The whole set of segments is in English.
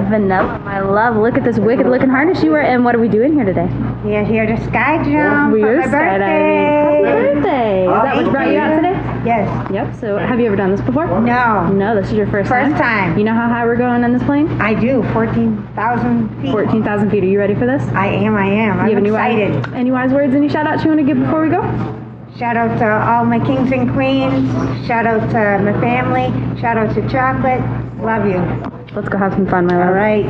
Vanilla, my love. Look at this wicked looking harness you wear. And what are we doing here today? We are here to sky jump for my birthday. Happy birthday. Is that what brought you out today? Yes. Yep. So have you ever done this before? No. No, this is your first time? First time. You know how high we're going on this plane? I do. 14,000 feet. 14,000 feet. Are you ready for this? I am. I'm excited. Any wise words, any shout outs you want to give before we go? Shout out to all my kings and queens. Shout out to my family. Shout out to chocolate. Love you. Let's go have some fun, my love. All right.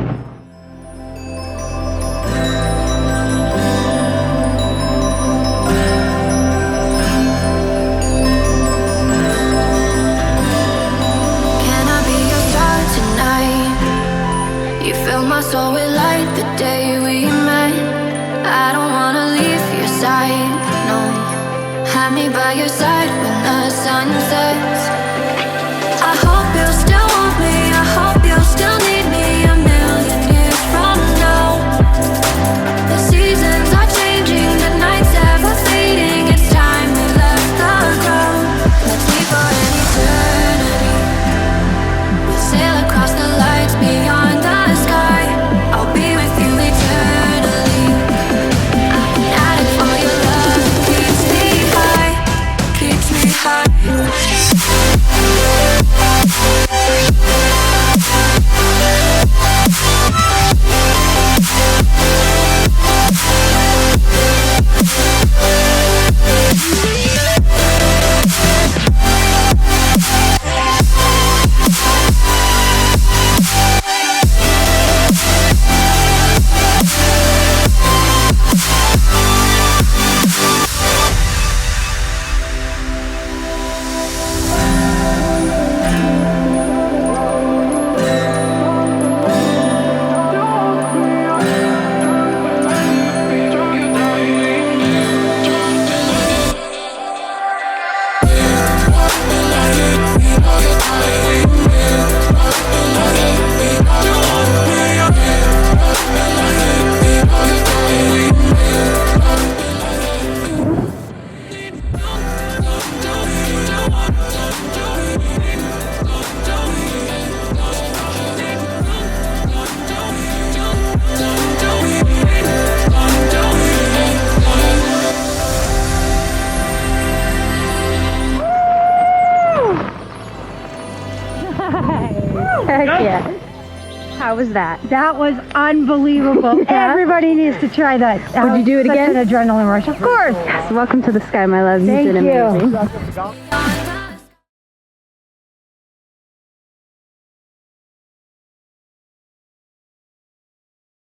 Can I be your star tonight? You fill my soul with light the day we met. I don't wanna leave your side, no. Have me by your side when the sun sets. I hope you'll still want me. I hope you'll still need me a million years from now. The seasons are changing, the nights ever fading. It's time we left the ground. Let's be for an eternity. We'll sail across the lights beyond the sky. I'll be with you eternally. I've been at it for your love. Keeps me high, keeps me high. Heck yeah. How was that? That was unbelievable. Yeah. Everybody needs to try that. Would you do it again? Such an adrenaline rush. Of course. Yes. Welcome to the sky, my love. Thank you did you. amazing.